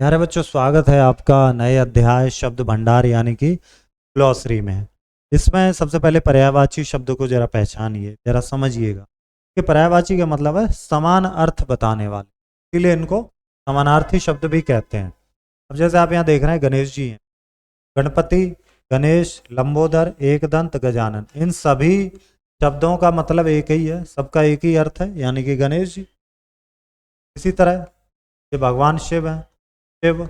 प्यारे बच्चों, स्वागत है आपका नए अध्याय शब्द भंडार यानी कि ग्लॉसरी में। इसमें सबसे पहले पर्यायवाची शब्द को जरा पहचानिए, जरा समझिएगा कि पर्यायवाची का मतलब है समान अर्थ बताने वाले, इसलिए इनको समानार्थी शब्द भी कहते हैं। अब जैसे आप यहाँ देख रहे हैं गणेश जी हैं, गणपति, गणेश, लंबोदर, एकदंत, गजानन, इन सभी शब्दों का मतलब एक ही है, सबका एक ही अर्थ है यानी कि गणेश जी। इसी तरह ये भगवान शिव हैं, शिव,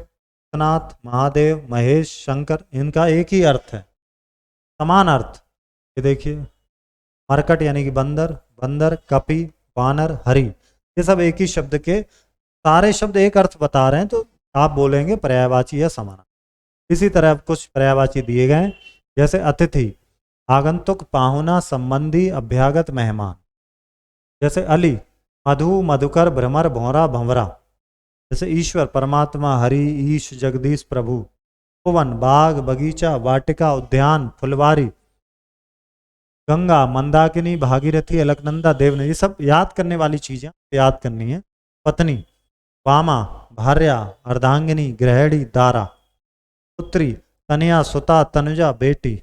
नाथ, महादेव, महेश, शंकर, इनका एक ही अर्थ है, समान अर्थ। ये देखिए मरकट यानी कि बंदर, बंदर, कपि, वानर, हरि, ये सब एक ही शब्द के सारे शब्द एक अर्थ बता रहे हैं, तो आप बोलेंगे पर्यायवाची या समानार्थी। इसी तरह कुछ पर्यायवाची दिए गए हैं, जैसे अतिथि, आगंतुक, पाहुना, संबंधी, अभ्यागत, मेहमान। जैसे अली, मधु, मधुकर, भ्रमर, भौरा, भंवरा। जैसे ईश्वर, परमात्मा, हरि, ईश, जगदीश, प्रभु। उपवन, बाग, बगीचा, वाटिका, उद्यान, फुलवारी। गंगा, मंदाकिनी, भागीरथी, अलकनंदा, देवनदी। ये सब याद करने वाली चीजें याद करनी है। पत्नी, वामा, भार्या, अर्धांगिनी, गृहिणी, दारा। पुत्री, तनया, सुता, तनुजा, बेटी।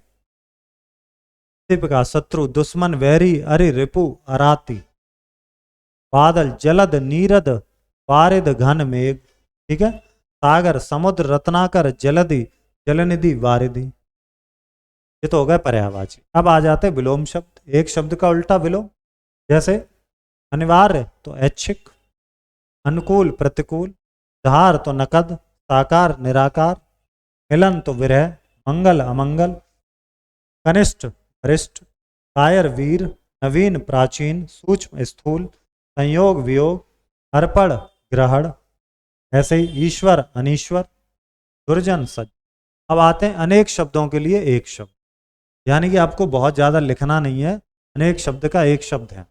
दीपिका, शत्रु, दुश्मन, वैरी, अरि, रिपु, अराती। बादल, जलद, नीरद, वारिद, घन, मेघ। ठीक है। सागर, समुद्र, रत्नाकर, जलधि, जलनिधि, वारिधि। ये तो हो गए पर्यायवाची। अब आ जाते विलोम शब्द, एक शब्द का उल्टा विलोम। जैसे अनिवार्य तो ऐच्छिक, अनुकूल प्रतिकूल, धार तो नकद, साकार निराकार, मिलन तो विरह, मंगल अमंगल, कनिष्ठ वरिष्ठ, कायर वीर, नवीन प्राचीन, सूक्ष्म स्थूल, संयोग वियोग, अर्पण ग्रहण। ऐसे ही ईश्वर अनीश्वर, दुर्जन सज्जन। अब आते हैं अनेक शब्दों के लिए एक शब्द, यानी कि आपको बहुत ज्यादा लिखना नहीं है, अनेक शब्द का एक शब्द है।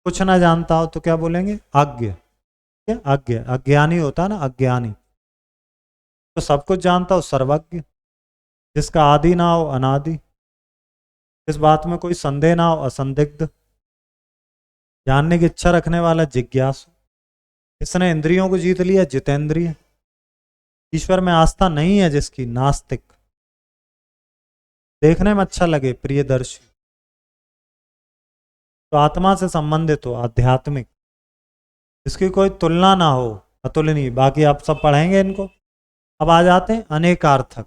कुछ ना जानता हो तो क्या बोलेंगे? अज्ञ। क्या अज्ञ? अज्ञानी होता ना, अज्ञानी। तो सब कुछ जानता हो सर्वज्ञ, जिसका आदि ना हो अनादि, इस बात में कोई संदेह ना हो असंदिग्ध, जानने की इच्छा रखने वाला जिज्ञासु, इसने इंद्रियों को जीत लिया जितेंद्रिय, ईश्वर में आस्था नहीं है जिसकी नास्तिक, देखने में अच्छा लगे प्रियदर्शी, तो आत्मा से संबंधित हो आध्यात्मिक, इसकी कोई तुलना ना हो अतुलनीय। बाकी आप सब पढ़ेंगे इनको। अब आ जाते हैं अनेकार्थक।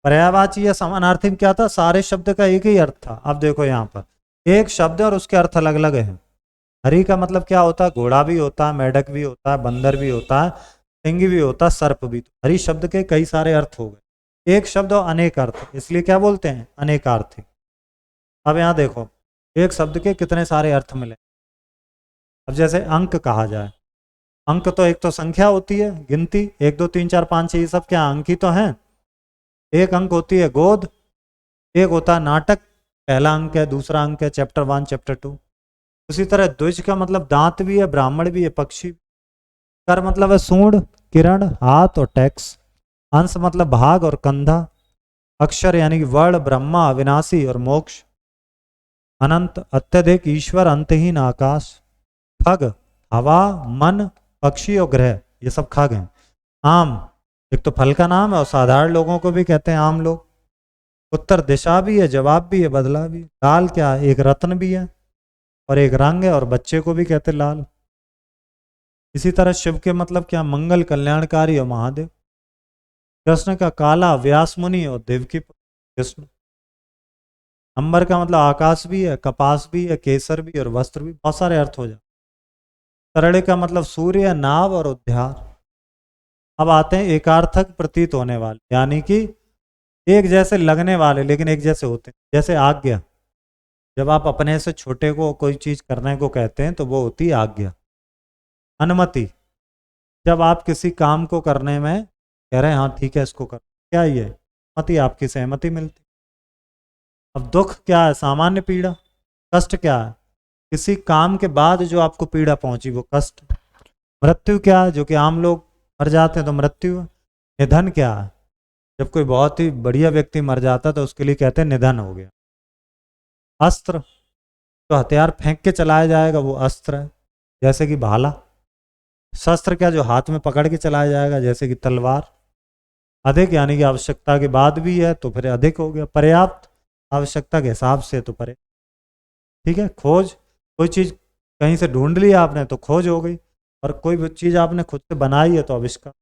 पर्यायवाची या समानार्थी में क्या था? सारे शब्द का एक ही अर्थ था। अब देखो यहाँ पर एक शब्द और उसके अर्थ अलग अलग हैं। हरि का मतलब क्या होता है? घोड़ा भी होता है, मेढक भी होता है, बंदर भी होता है, सिंह भी होता है, सर्प भी। हरि शब्द के कई सारे अर्थ हो गए। एक शब्द और अनेक अर्थ, इसलिए क्या बोलते हैं? अनेकार्थी। अब यहाँ देखो एक शब्द के कितने सारे अर्थ मिले। अब जैसे अंक कहा जाए, अंक तो एक तो संख्या होती है, गिनती, 1 2 3 4 5 6, ये सब क्या अंक ही तो हैं। एक अंक होती है गोद, एक होता है नाटक, पहला अंक है, दूसरा अंक है, चैप्टर 1 चैप्टर 2। उसी तरह द्विज का मतलब दांत भी है, ब्राह्मण भी है, पक्षी। कर मतलब है सूंड, किरण, हाथ और टैक्स। अंश मतलब भाग और कंधा। अक्षर यानी कि वर्ण, ब्रह्मा, अविनाशी और मोक्ष। अनंत, अत्यधिक, ईश्वर, अंतहीन, आकाश। खग, हवा, मन, पक्षी और ग्रह, ये सब खग हैं। आम एक तो फल का नाम है और साधारण लोगों को भी कहते हैं आम लोग। उत्तर दिशा भी है, जवाब भी है, बदला भी। लाल क्या है? एक रत्न भी है और एक रंग है, और बच्चे को भी कहते लाल। इसी तरह शिव के मतलब क्या? मंगल, कल्याणकारी और महादेव। कृष्ण का काला, व्यास मुनि और देवकी कृष्ण। अंबर का मतलब आकाश भी है, कपास भी है, केसर भी और वस्त्र भी। बहुत सारे अर्थ हो जाए। तरड़े का मतलब सूर्य, नाव और उद्यार। अब आते हैं एकार्थक प्रतीत होने वाले, यानी कि एक जैसे लगने वाले लेकिन एक जैसे होते हैं। जैसे आज्ञा, जब आप अपने से छोटे को कोई चीज करने को कहते हैं तो वो होती है आज्ञा। अनुमति, जब आप किसी काम को करने में कह रहे हैं हाँ ठीक है इसको कर, क्या ये अनुमति? आपकी सहमति मिलती। अब दुख क्या है? सामान्य पीड़ा। कष्ट क्या है? किसी काम के बाद जो आपको पीड़ा पहुंची वो कष्ट। मृत्यु क्या है? जो कि आम लोग मर जाते हैं तो मृत्यु है। निधन क्या है? जब कोई बहुत ही बढ़िया व्यक्ति मर जाता है तो उसके लिए कहते हैं निधन हो गया। अस्त्र, तो हथियार फेंक के चलाया जाएगा वो अस्त्र है, जैसे कि भाला। शस्त्र क्या जो हाथ में पकड़ के चलाया जाएगा, जैसे कि तलवार। अधिक यानी कि आवश्यकता के बाद भी है तो फिर अधिक हो गया। पर्याप्त आवश्यकता के हिसाब से तो परे। ठीक है। खोज, कोई चीज कहीं से ढूंढ लिया आपने तो खोज हो गई, और कोई भी चीज आपने खुद से बनाई है तो आविष्कार।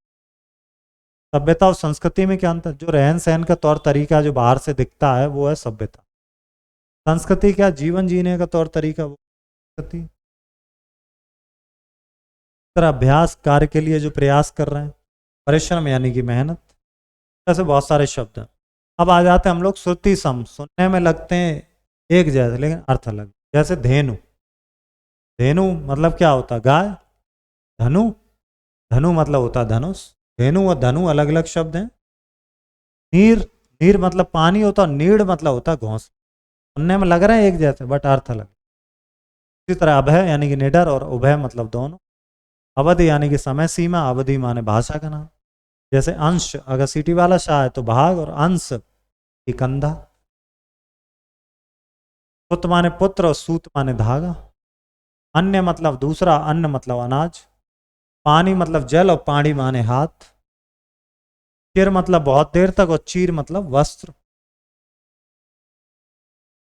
सभ्यता और संस्कृति में क्या अंतर? जो रहन सहन का तौर तरीका जो बाहर से दिखता है वो है सभ्यता। संस्कृति क्या? जीवन जीने का तौर तरीका, वो संस्कृति। तरह अभ्यास, कार्य के लिए जो प्रयास कर रहे हैं। परिश्रम यानी कि मेहनत। ऐसे बहुत सारे शब्द हैं। अब आ जाते हैं हम लोग श्रुति सम। सुनने में लगते हैं एक जैसे लेकिन अर्थ अलग। जैसे धेनु। धेनु मतलब क्या होता है? गाय। धनु, धनु मतलब होता है धनुष। धेनु और धनु अलग अलग शब्द हैं। नीर, नीर मतलब पानी होता है, नीड़ मतलब होता है घोंस। सुनने में लग रहे हैं एक जैसे बट अर्थ अलग। इसी तरह अभय यानी कि निडर, और उभय मतलब दोनों। अवधि यानी कि समय सीमा, अवधि माने भाषा का नाम। जैसे अंश, अगर सीटी वाला शाह है तो भाग, और अंश की कंधा। पुत माने पुत्र, और सूत माने धागा। अन्य मतलब दूसरा, अन्न मतलब अनाज। पानी मतलब जल, और पानी माने हाथ। चिर मतलब बहुत देर तक, और चीर मतलब वस्त्र।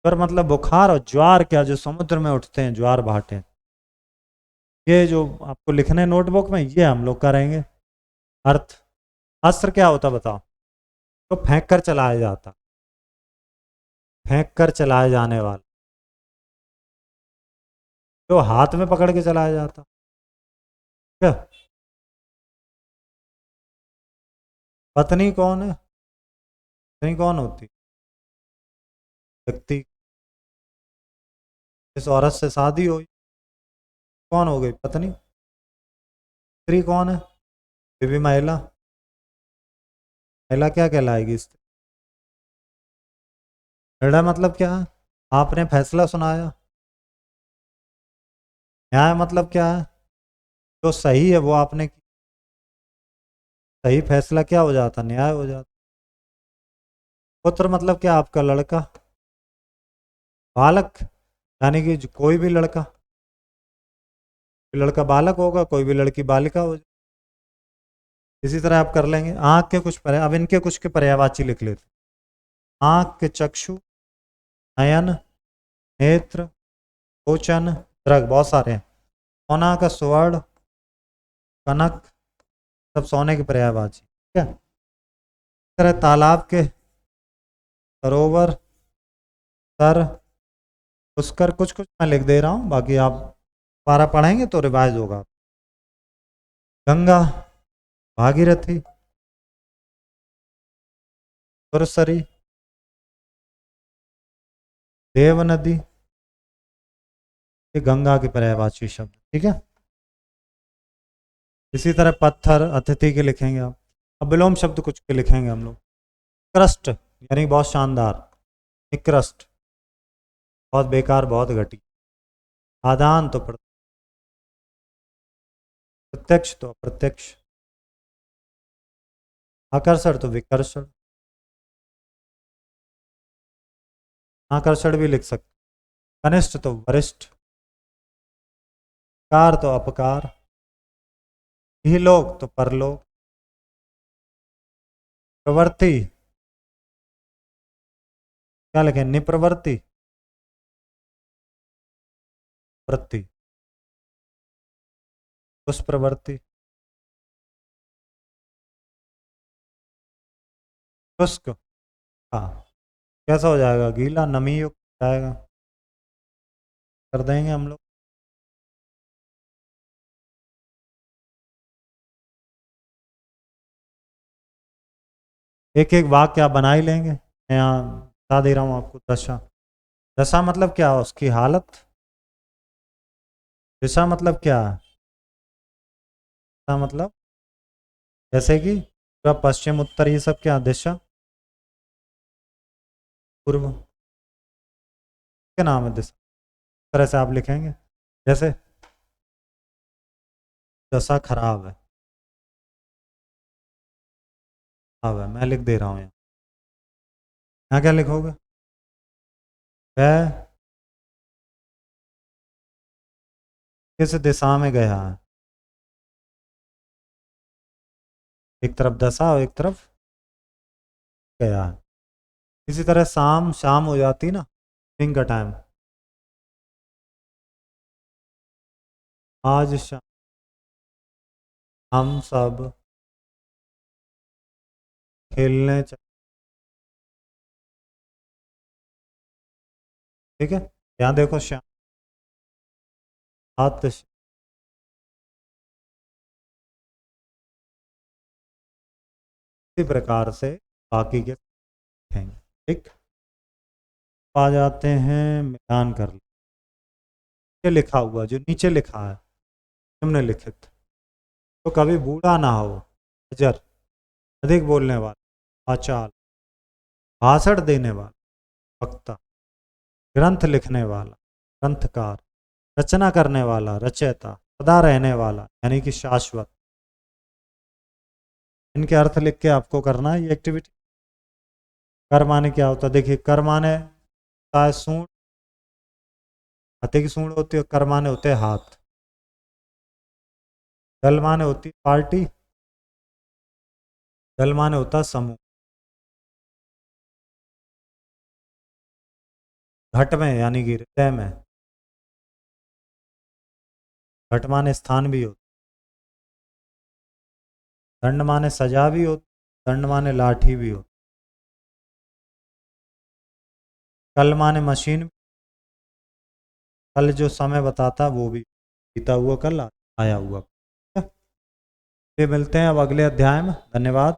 ज्वर मतलब बुखार, और ज्वार क्या जो समुद्र में उठते हैं, ज्वार भाटे। ये जो आपको लिखने नोटबुक में ये हम लोग करेंगे। अर्थ। अस्त्र क्या होता बताओ? तो फेंक कर चलाया जाता, फेंक कर चलाए जाने वाला, जो हाथ में पकड़ के चलाया जाता। क्या? पत्नी कौन है? पत्नी कौन होती? व्यक्ति। इस औरत से शादी हुई, कौन हो गई? पत्नी। स्त्री कौन है? बीवी, महिला। महिला क्या कहलाएगी? स्त्री। निर्णय मतलब क्या है? आपने फैसला सुनाया। न्याय मतलब क्या है? जो सही है वो आपने सही फैसला क्या हो जाता? न्याय हो जाता। पुत्र मतलब क्या? आपका लड़का। बालक यानी कि कोई भी लड़का। कोई लड़का बालक होगा, कोई भी लड़की बालिका हो। इसी तरह आप कर लेंगे। आंख के कुछ अब इनके कुछ के पर्यायवाची लिख लेते। आंख के चक्षु, नयन, नेत्र, गोचन, दृग, बहुत सारे हैं। सोना का स्वर्ण, कनक, सब सोने के पर्यायवाची। ठीक है। इस तरह तालाब के सरोवर, सर, पुष्कर, कुछ कुछ मैं लिख दे रहा हूँ, बाकी आप दोबारा पढ़ेंगे तो रिवाइज होगा। गंगा, भागीरथी, सुरसरी, देव नदी, ये गंगा के पर्यायवाची शब्द। ठीक है। इसी तरह पत्थर, अतिथि के लिखेंगे आप। अब विलोम शब्द कुछ के लिखेंगे हम लोग। क्रस्ट यानी बहुत शानदार, निकृष्ट, बहुत बेकार, बहुत घटी। आदान तो प्रत्यक्ष तो अप्रत्यक्ष। आकर्षण तो विकर्षण। आकर्षण भी लिख सकते। कनिष्ठ तो वरिष्ठ। कार तो अपकार। इहलोक तो परलोक। प्रवृत्ति क्या लिखें? निप्रवृत्ति, वृत्ति, दुष्प्रवृत्ति, शुष्क। हाँ, कैसा हो जाएगा? गीला, नमी युक्त जाएगा। कर देंगे हम लोग। एक एक वाक्य आप बना ही लेंगे। मैं यहाँ बता दे रहा हूँ आपको। दशा, दशा मतलब क्या? उसकी हालत। दिशा मतलब क्या है? दिशा मतलब जैसे कि पूरा पश्चिम उत्तर ये सब क्या? दिशा। पूर्व क्या नाम है? दिशा। इस तरह से आप लिखेंगे। जैसे दशा खराब है, खराब है, मैं लिख दे रहा हूँ यहाँ। यहाँ क्या लिखोगे? वह किस दिशा में गया है? एक तरफ दशा और एक तरफ गया है। इसी तरह शाम शाम हो जाती ना, दिन का टाइम, आज शाम हम सब खेलने ठीक है, यहाँ देखो शाम रात इसी प्रकार से बाकी के लिखेंगे। ठीक, आ जाते हैं मिलान कर नीचे लिखा हुआ, जो नीचे लिखा है निम्नलिखित, तो कभी बूढ़ा ना हो, अजर, अधिक बोलने वाला, आचाल, भाषण देने वाला, वक्ता, ग्रंथ लिखने वाला, ग्रंथकार, रचना करने वाला, रचयिता, सदा रहने वाला यानी कि शाश्वत। इनके अर्थ लिख के आपको करना है ये एक्टिविटी। कर माने क्या होता है, देखिए कर माने होता है सूंड, हाथी की सूंड होती है, कर माने होते हैं हाथ। दल माने होती है पार्टी, दल माने होता है समूह। घट में यानी कि हृदय में, घट माने स्थान भी होता, दंड माने सजा भी होती, दंड माने लाठी भी होती, कल माने मशीन, कल जो समय बताता वो भी, बीता हुआ कल, आया हुआ। फिर मिलते हैं अब अगले अध्याय में। धन्यवाद।